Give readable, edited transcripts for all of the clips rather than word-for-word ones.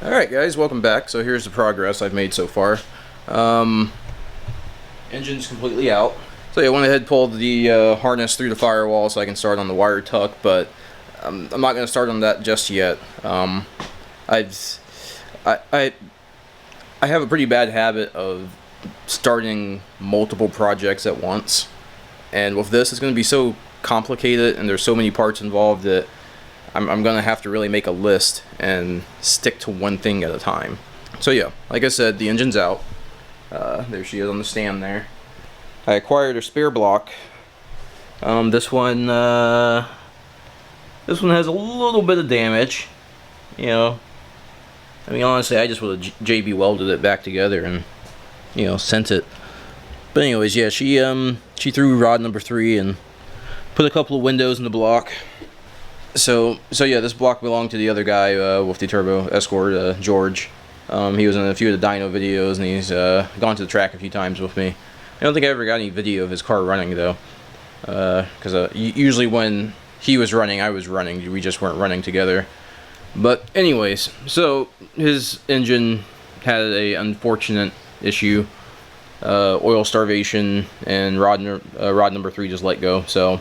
Alright guys, welcome back. So here's the progress I've made so far. Engine's completely out. So yeah, I went ahead and pulled the harness through the firewall so I can start on the wire tuck, but I'm not going to start on that just yet. I have a pretty bad habit of starting multiple projects at once, and with this it's going to be so complicated and there's so many parts involved that I'm going to have to really make a list and stick to one thing at a time. So yeah, like I said, the engine's out. There she is on the stand there. I acquired a spare block. This one has a little bit of damage. You know, I mean, honestly, I just would have JB welded it back together and, you know, sent it. But anyways, yeah, she threw rod number 3 and put a couple of windows in the block. So yeah, this block belonged to the other guy with the turbo Escort, George. He was in a few of the dyno videos, and he's gone to the track a few times with me. I don't think I ever got any video of his car running though, because usually when he was running, I was running. We just weren't running together. But anyways, so his engine had an unfortunate issue, oil starvation, and rod number 3 just let go. So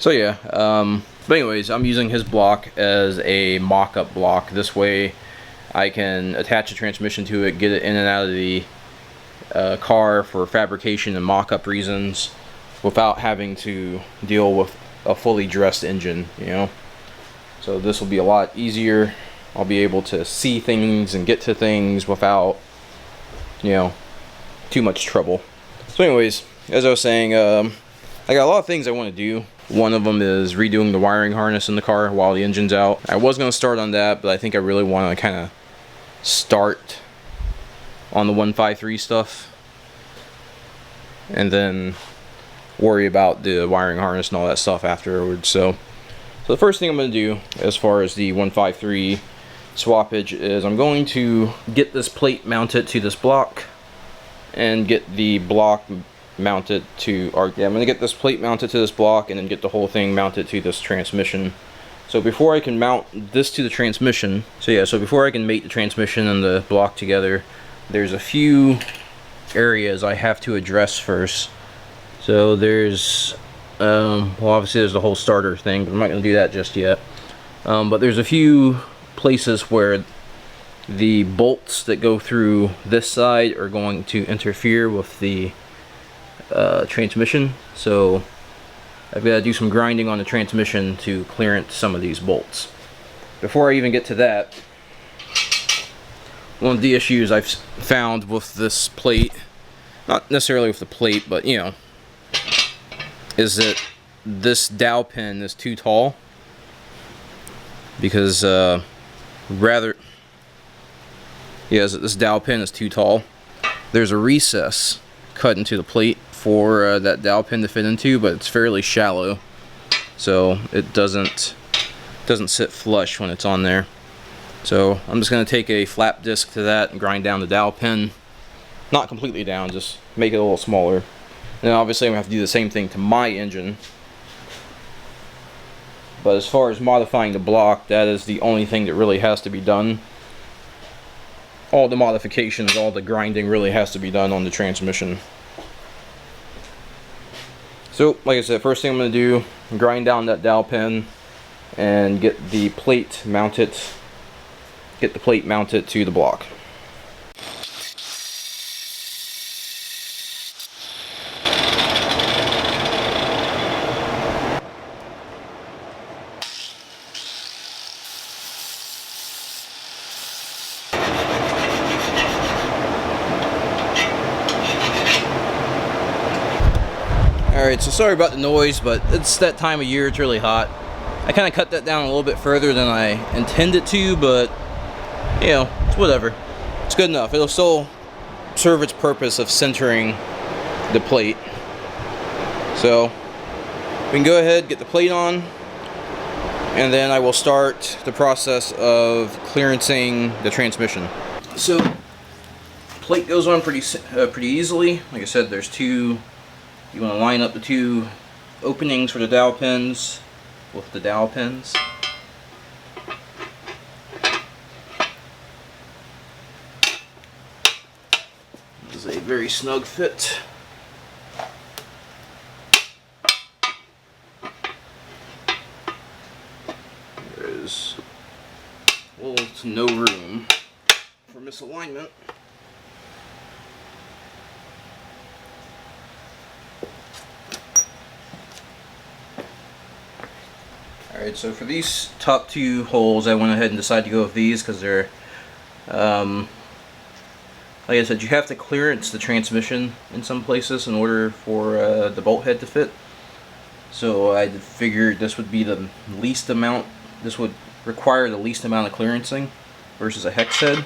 yeah. But anyways, I'm using his block as a mock-up block. This way I can attach a transmission to it, get it in and out of the car for fabrication and mock-up reasons without having to deal with a fully dressed engine, you know. So this will be a lot easier. I'll be able to see things and get to things without, you know, too much trouble. So anyways, as I was saying, I got a lot of things I want to do. One of them is redoing the wiring harness in the car while the engine's out. I was going to start on that, but I think I really want to kind of start on the 153 stuff and then worry about the wiring harness and all that stuff afterwards. So the first thing I'm going to do as far as the 153 swappage is I'm going to get this plate mounted to this block and get the block mounted to I'm going to get this plate mounted to this block and then get the whole thing mounted to this transmission. So before I can mount this to the transmission, so before I can mate the transmission and the block together, there's a few areas I have to address first. So there's well, obviously there's the whole starter thing, but I'm not going to do that just yet. But there's a few places where the bolts that go through this side are going to interfere with the transmission, so I've got to do some grinding on the transmission to clearance some of these bolts. Before I even get to that, one of the issues I've found with this plate, not necessarily with the plate, but you know, is that this dowel pin is too tall, because this dowel pin is too tall. There's a recess cut into the plate for that dowel pin to fit into, but it's fairly shallow, so it doesn't sit flush when it's on there. So I'm just going to take a flap disc to that and grind down the dowel pin, not completely down, just make it a little smaller. And obviously I'm going to have to do the same thing to my engine. But as far as modifying the block, that is the only thing that really has to be done. All the modifications, all the grinding really has to be done on the transmission. So, like I said, first thing I'm going to do, grind down that dowel pin and get the plate mounted to the block. Alright, so sorry about the noise, but it's that time of year, it's really hot. I kind of cut that down a little bit further than I intended to, but, you know, it's whatever. It's good enough. It'll still serve its purpose of centering the plate. So, we can go ahead, get the plate on, and then I will start the process of clearancing the transmission. So, plate goes on pretty easily. Like I said, there's two. You want to line up the two openings for the dowel pins with the dowel pins. is a very snug fit. There's little to no room for misalignment. Alright, so for these top two holes, I went ahead and decided to go with these because they're, like I said, you have to clearance the transmission in some places in order for the bolt head to fit. So I figured this would be the least amount, this would require the least amount of clearancing versus a hex head.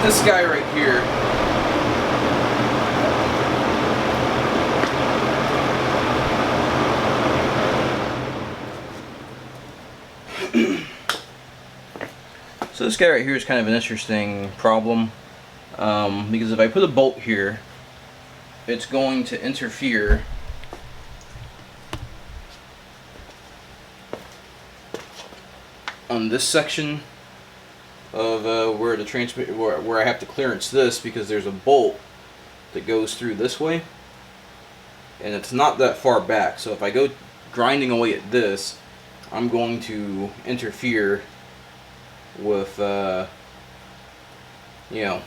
This guy right here, so this guy right here is kind of an interesting problem, because if I put a bolt here, it's going to interfere on this section of where the where I have to clearance this, because there's a bolt that goes through this way, and it's not that far back. So if I go grinding away at this, I'm going to interfere with you know,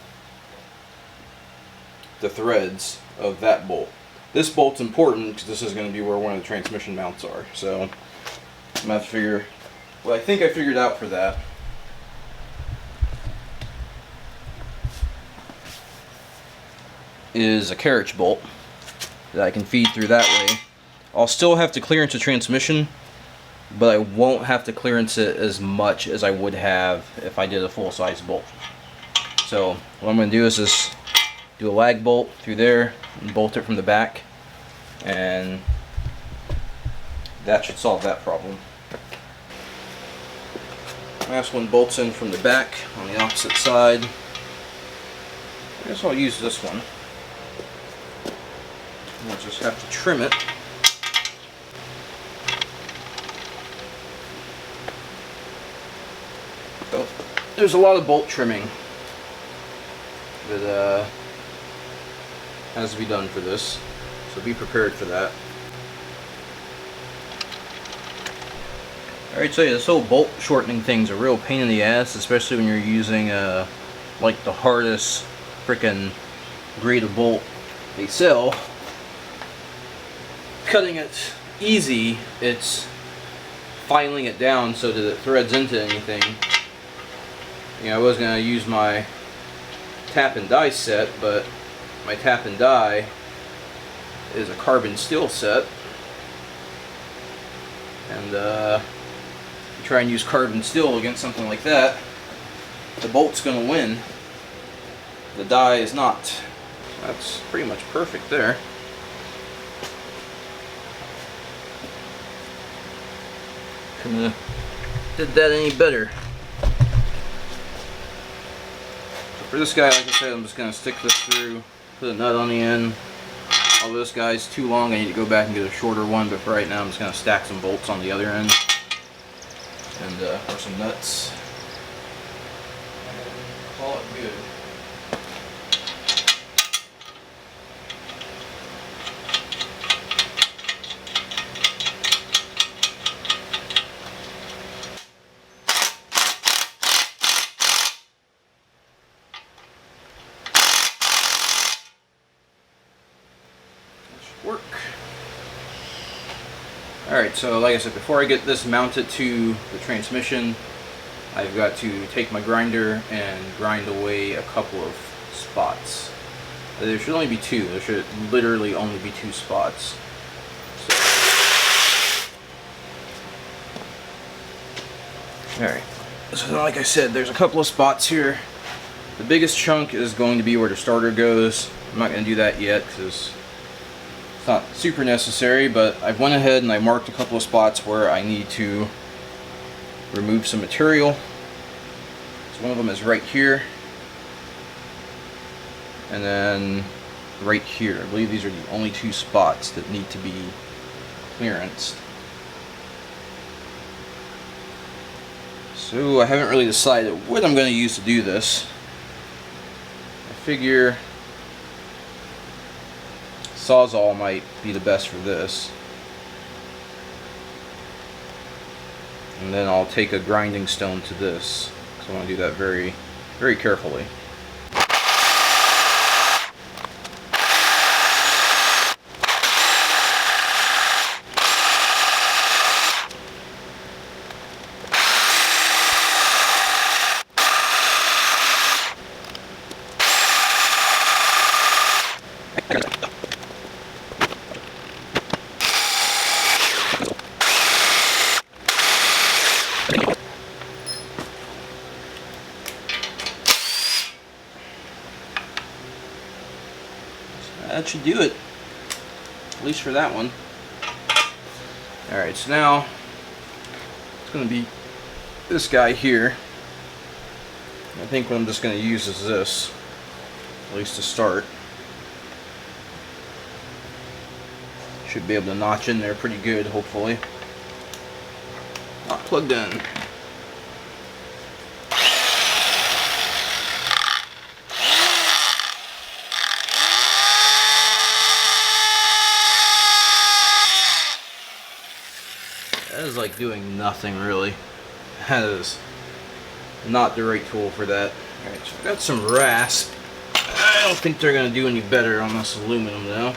the threads of that bolt. This bolt's important because this is going to be where one of the transmission mounts are. So I'm gonna have to figure. Well, I think I figured out for that. Is a carriage bolt that I can feed through that way. I'll still have to clearance the transmission, but I won't have to clearance it as much as I would have if I did a full-size bolt. So what I'm going to do is just do a lag bolt through there and bolt it from the back, and that should solve that problem. Last one bolts in from the back on the opposite side. I guess I'll use this one. We'll just have to trim it. So, there's a lot of bolt trimming that has to be done for this, so be prepared for that. Alright, so yeah, this whole bolt shortening thing's a real pain in the ass, especially when you're using like the hardest frickin' grade of bolt they sell. Cutting it easy, it's filing it down so that it threads into anything. You know, I was going to use my tap and die set, but my tap and die is a carbon steel set, and you try and use carbon steel against something like that, the bolt's going to win, the die is not. That's pretty much perfect there. Couldn't have did that any better. So for this guy, like I said, I'm just going to stick this through, put a nut on the end. Although this guy's too long, I need to go back and get a shorter one, but for right now I'm just going to stack some bolts on the other end, and or some nuts, and call it good. Work. Alright, so like I said, before I get this mounted to the transmission, I've got to take my grinder and grind away a couple of spots. There should only be two. There should literally only be two spots. Alright, so like I said, there's a couple of spots here. The biggest chunk is going to be where the starter goes. I'm not going to do that yet because it's not super necessary, but I've went ahead and I marked a couple of spots where I need to remove some material. So one of them is right here. and then right here. I believe these are the only two spots that need to be clearanced. So I haven't really decided what I'm going to use to do this. I figure Sawzall might be the best for this. And then I'll take a grinding stone to this. So I want to do that very, very carefully. That should do it, at least for that one. Alright, so now it's going to be this guy here. I think what I'm just going to use is this, at least to start. Should be able to notch in there pretty good, hopefully. Not plugged in. That is like doing nothing really. That is not the right tool for that. Alright, so I've got some rasp. I don't think they're going to do any better on this aluminum though.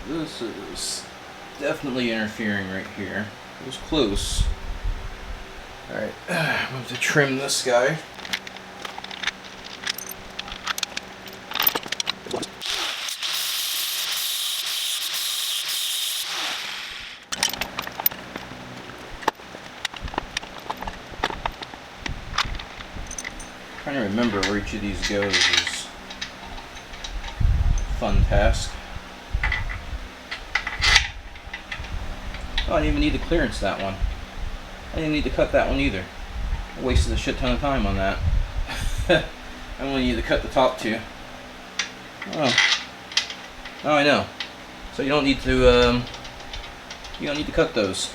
This is definitely interfering right here. It was close. Alright, I'm going to trim this guy. Trying to remember where each of these goes is a fun task. Oh, I didn't even need to clearance that one. I didn't need to cut that one either. I wasted a shit ton of time on that. I only need to cut the top two. Oh. Oh, I know. So you don't need to cut those.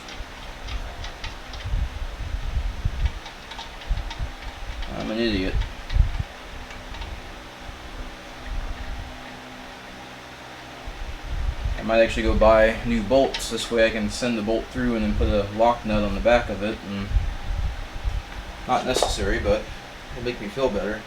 I'm an idiot. I might actually go buy new bolts. This way I can send the bolt through and then put a lock nut on the back of it. And not necessary, but it'll make me feel better.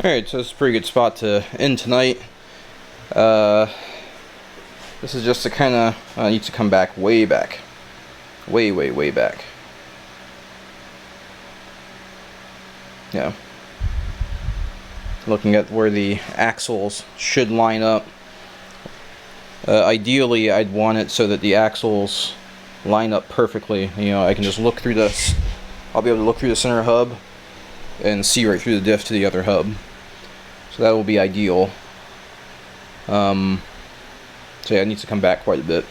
Alright, so this is a pretty good spot to end tonight. This is just to kind of, I need to come back way back. Way back. Yeah. Looking at where the axles should line up. Ideally, I'd want it so that the axles line up perfectly. You know, I can just look through this. I'll be able to look through the center hub and see right through the diff to the other hub. So that will be ideal. So yeah, it needs to come back quite a bit.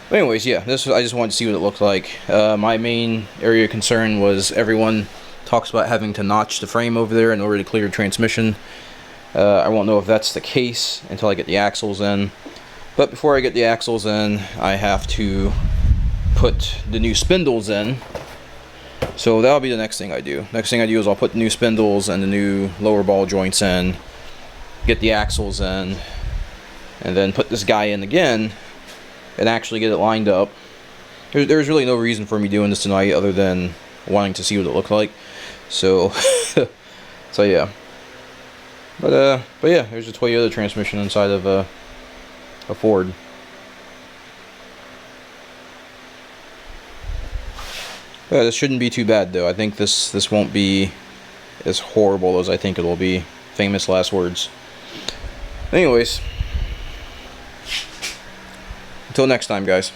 But anyways, yeah, I just wanted to see what it looked like. My main area of concern was everyone talks about having to notch the frame over there in order to clear transmission. I won't know if that's the case until I get the axles in. But before I get the axles in, I have to put the new spindles in. So that'll be the next thing I do. Next thing I do is I'll put the new spindles and the new lower ball joints in, get the axles in, and then put this guy in again and actually get it lined up. There's really no reason for me doing this tonight other than wanting to see what it looked like. So, so yeah. But yeah, there's a Toyota transmission inside of a Ford. Yeah, this shouldn't be too bad though. I think this won't be as horrible as I think it will be. Famous last words. Anyways, until next time, guys.